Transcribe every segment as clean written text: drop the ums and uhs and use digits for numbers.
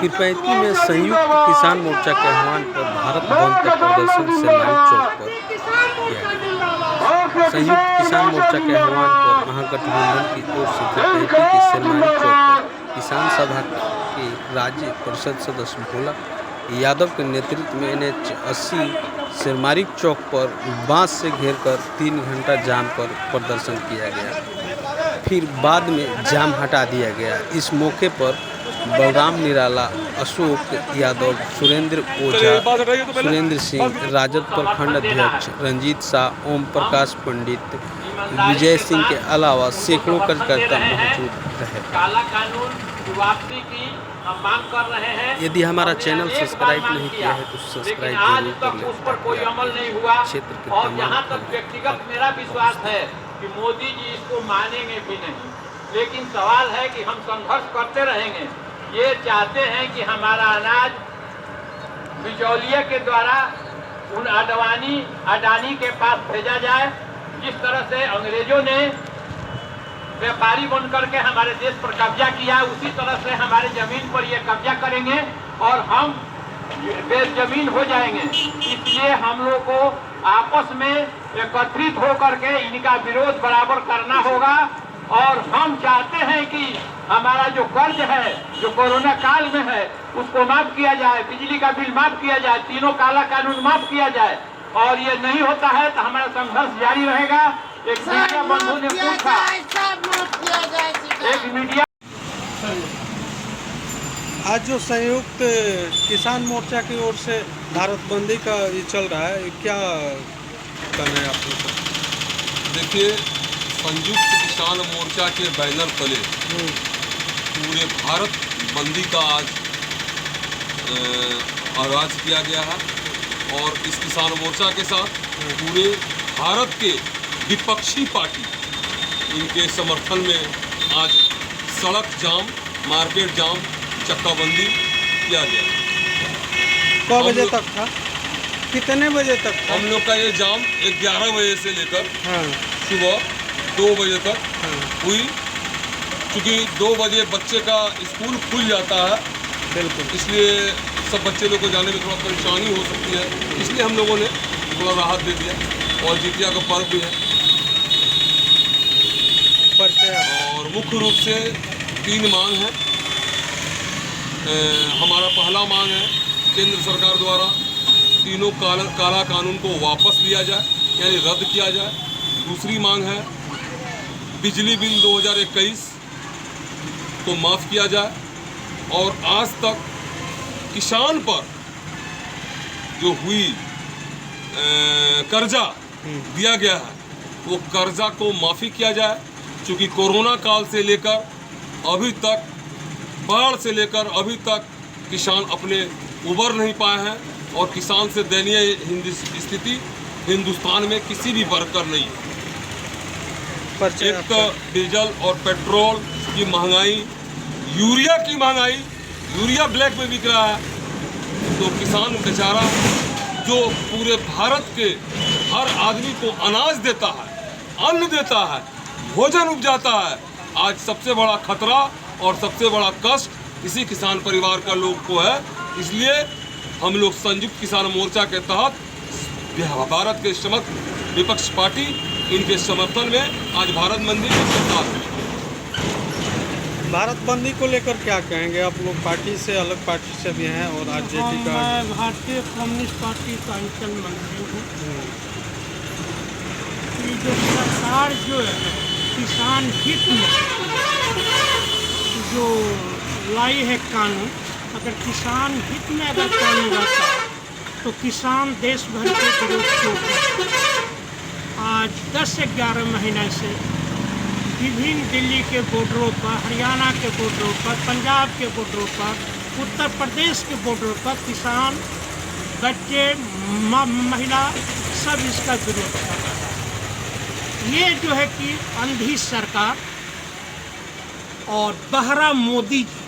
पीरपैंती में संयुक्त किसान मोर्चा के आह्वान पर भारत बंद का प्रदर्शन सेनानी चौक पर किया गया। संयुक्त किसान मोर्चा के आह्वान पर महागठबंधन की ओर से पीरपैंती के सेनानी चौक पर किसान सभा के राज्य परिषद सदस्य भोला यादव के नेतृत्व में NH 80 सेरमारी चौक पर बांस से घेरकर 3 घंटा जाम पर प्रदर्शन किया गया। फिर बाद में जाम हटा दिया गया। इस मौके पर बलराम निराला, अशोक यादव, सुरेंद्र ओझा, सुरेंद्र सिंह, राजद प्रखंड अध्यक्ष रंजीत शाह, ओम प्रकाश पंडित, विजय सिंह के अलावा सैकड़ों कार्यकर्ता मौजूद रहे। काला कानून वापसी की हम मांग कर रहे हैं। यदि हमारा चैनल सब्सक्राइब नहीं किया है तो सब्सक्राइब जरूर कर लें। उस पर कोई अमल नहीं हुआ क्षेत्र के और जहाँ तक व्यक्तिगत मेरा विश्वास है कि मोदी जी इसको मानेंगे भी नहीं, लेकिन सवाल है कि हम संघर्ष करते रहेंगे। ये चाहते हैं कि हमारा अनाज बिचौलिए के द्वारा उन अडानी के पास भेजा जाए। जिस तरह से अंग्रेजों ने व्यापारी बनकर के हमारे देश पर कब्जा किया, उसी तरह से हमारे जमीन पर ये कब्जा करेंगे और हम बेजमीन हो जाएंगे। इसलिए हम लोग को आपस में एकत्रित होकर के इनका विरोध बराबर करना होगा। और हम चाहते हैं कि हमारा जो कर्ज है, जो कोरोना काल में है, उसको माफ किया जाए, बिजली का बिल माफ किया जाए, तीनों काला कानून माफ किया जाए। और ये नहीं होता है तो हमारा संघर्ष जारी रहेगा। एक मीडिया बंधु ने पूछा, एक मीडिया आज जो संयुक्त किसान मोर्चा की ओर से भारत बंदी का ये चल रहा है, क्या करना है आप लोग? देखिए, संयुक्त किसान मोर्चा के बैनर तले पूरे भारत बंदी का आज आगाज किया गया है और इस किसान मोर्चा के साथ पूरे भारत के विपक्षी पार्टी इनके समर्थन में आज सड़क जाम, मार्केट जाम, चक्काबंदी किया गया। कब बजे तक था? कितने बजे तक था? हम लोग का ये जाम 11 बजे से लेकर सुबह 2 बजे तक हुई। क्योंकि 2 बजे बच्चे का स्कूल खुल जाता है, बिल्कुल, इसलिए सब बच्चे लोग को जाने में थोड़ा परेशानी हो सकती है, इसलिए हम लोगों ने थोड़ा राहत दे दिया। और जितिया का पर्व भी है और मुख्य रूप से 3 मांग है। हमारा पहला मांग है केंद्र सरकार द्वारा तीनों काला कानून को वापस लिया जाए, यानी रद्द किया जाए। दूसरी मांग है बिजली बिल 2021 को माफ़ किया जाए और आज तक किसान पर जो हुई कर्जा दिया गया है वो कर्जा को माफ़ी किया जाए। क्योंकि कोरोना काल से लेकर अभी तक, बाढ़ से लेकर अभी तक किसान अपने उबर नहीं पाए हैं और किसान से दयनीय स्थिति हिंदुस्तान में किसी भी वर्ग कर नहीं है। एक तो डीजल और पेट्रोल की महंगाई, यूरिया की महंगाई, यूरिया ब्लैक में बिक रहा है। तो किसान बेचारा जो पूरे भारत के हर आदमी को अनाज देता है, अन्न देता है, भोजन उपजाता है, आज सबसे बड़ा खतरा और सबसे बड़ा कष्ट इसी किसान परिवार का लोग को है। इसलिए हम लोग संयुक्त किसान मोर्चा के तहत भारत के समस्त विपक्ष पार्टी इनके समर्थन में आज भारत बंदी के साथ। भारत बंदी को लेकर क्या कहेंगे आप लोग? पार्टी से, अलग पार्टी से भी हैं और आरजेडी का। मैं भारतीय कम्युनिस्ट पार्टी का अंचल मंत्री हूँ। ये जो सरकार जो है किसान हित में जो लाई है कानून, अगर किसान हित में अगर कानून रहता तो किसान देश भर के विरोध क्यों करते? आज 10 से 11 महीने से विभिन्न दिल्ली के बॉर्डरों पर, हरियाणा के बॉर्डरों पर, पंजाब के बॉर्डरों पर, उत्तर प्रदेश के बॉर्डरों पर किसान, बच्चे, महिला सब इसका विरोध कर रहा है। ये जो है कि अंधी सरकार और बहरा मोदी जी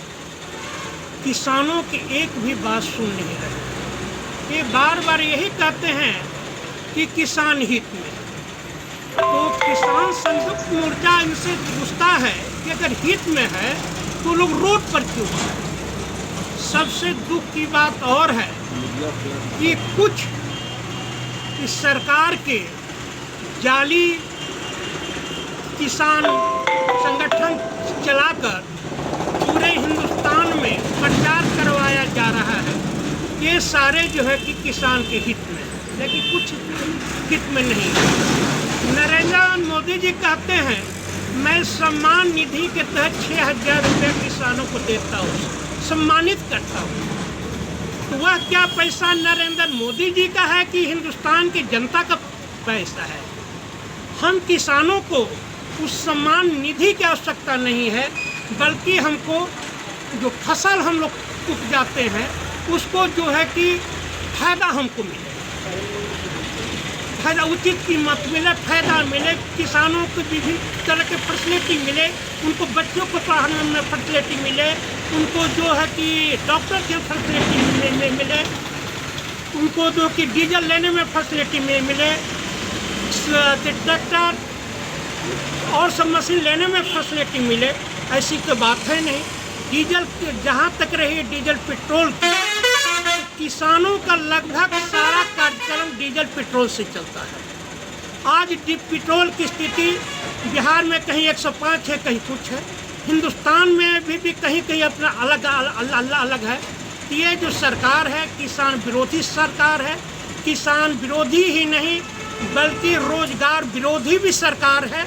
किसानों की एक भी बात सुन नहीं रहे। ये बार बार यही कहते हैं कि किसान हित में। तो किसान संयुक्त मोर्चा इनसे पूछता है कि अगर हित में है तो लोग रोड पर क्यों हैं? सबसे दुख की बात और है कि कुछ इस सरकार के जाली किसान संगठन चलाकर पूरे हिंदुस्तान में प्रचार करवाया जा रहा है। ये सारे जो है कि किसान के हित में, लेकिन कुछ हित में नहीं। नरेंद्र मोदी जी कहते हैं मैं सम्मान निधि के तहत 6,000 रुपये किसानों को देता हूँ, सम्मानित करता हूँ। तो वह क्या पैसा नरेंद्र मोदी जी का है कि हिंदुस्तान की जनता का पैसा है? हम किसानों को उस सम्मान निधि की आवश्यकता नहीं है, बल्कि हमको जो फसल हम लोग उपजाते हैं उसको जो है कि फायदा हमको मिले, फायदा उचित कीमत मिले, फायदा मिले, किसानों को विभिन्न तरह के फैसिलिटी मिले, उनको बच्चों को पढ़ाने में फैसिलिटी मिले, उनको जो है कि डॉक्टर की फैसिलिटी मिले, उनको जो कि डीजल लेने में फैसिलिटी मिले, ट्रैक्टर और सब मशीन लेने में फैसिलिटी मिले। ऐसी तो बात है नहीं। डीजल जहाँ तक रही डीजल पेट्रोल की, किसानों का लगभग सारा कार्यक्रम डीजल पेट्रोल से चलता है। आज पेट्रोल की स्थिति बिहार में कहीं 105 है, कहीं कुछ है, हिंदुस्तान में भी कहीं कहीं अपना अलग है। ये जो सरकार है किसान विरोधी सरकार है। किसान विरोधी ही नहीं बल्कि रोजगार विरोधी भी सरकार है।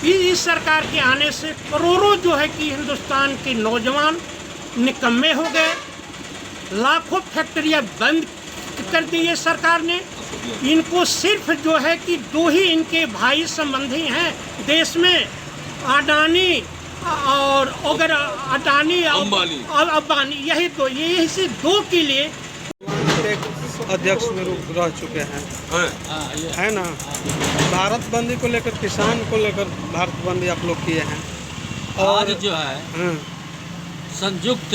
इस सरकार के आने से करोड़ों जो है कि हिंदुस्तान के नौजवान निकम्मे हो गए, लाखों फैक्ट्रियां बंद कर दी है सरकार ने। इनको सिर्फ जो है कि दो ही इनके भाई संबंधी हैं देश में, अडानी और अडानी और अंबानी, यही से दो के लिए अध्यक्ष में रह चुके हैं, है ना। भारत बंदी को लेकर, किसान को लेकर भारत बंदी आप लोग किए हैं। और आज जो है संयुक्त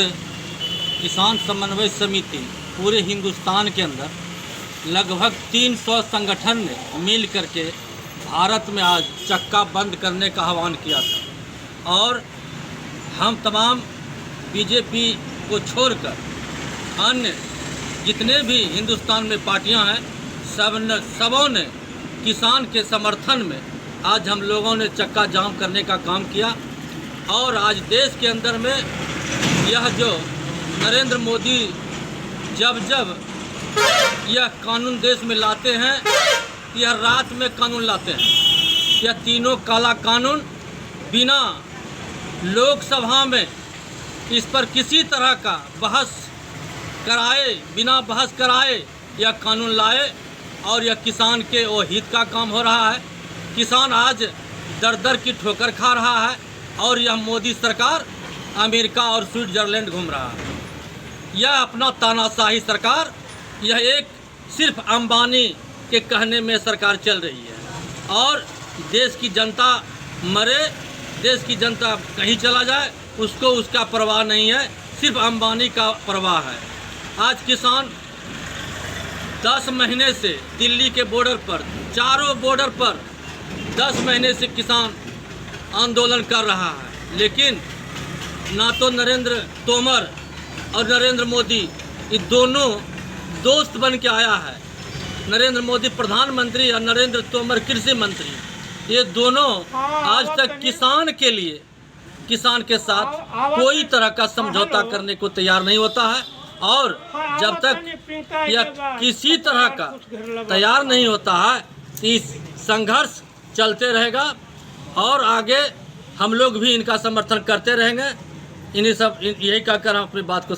किसान समन्वय समिति पूरे हिंदुस्तान के अंदर लगभग 300 संगठन ने मिल करके भारत में आज चक्का बंद करने का आह्वान किया था। और हम तमाम बीजेपी को छोड़कर अन्य जितने भी हिंदुस्तान में पार्टियां हैं सबों ने किसान के समर्थन में आज हम लोगों ने चक्का जाम करने का काम किया। और आज देश के अंदर में यह जो नरेंद्र मोदी जब यह कानून देश में लाते हैं, यह रात में कानून लाते हैं। यह तीनों काला कानून बिना लोकसभा में इस पर किसी तरह का बहस कराए, बिना बहस कराए यह कानून लाए और यह किसान के वो हित का काम हो रहा है। किसान आज दर दर की ठोकर खा रहा है और यह मोदी सरकार अमेरिका और स्विट्जरलैंड घूम रहा है। यह अपना तानाशाही सरकार, यह एक सिर्फ अंबानी के कहने में सरकार चल रही है। और देश की जनता मरे, देश की जनता कहीं चला जाए, उसको उसका परवाह नहीं है, सिर्फ अंबानी का परवाह है। आज किसान 10 महीने से दिल्ली के बॉर्डर पर, चारों बॉर्डर पर 10 महीने से किसान आंदोलन कर रहा है, लेकिन ना तो नरेंद्र तोमर और नरेंद्र मोदी ये दोनों दोस्त बन के आया है। नरेंद्र मोदी प्रधानमंत्री और नरेंद्र तोमर कृषि मंत्री, ये दोनों आज तक किसान के लिए, किसान के साथ कोई तरह का समझौता करने को तैयार नहीं होता है। और जब तक यह किसी तरह का तैयार नहीं होता है, इस संघर्ष चलते रहेगा और आगे हम लोग भी इनका समर्थन करते रहेंगे। इन्हीं सब यही कहकर हम अपनी बात को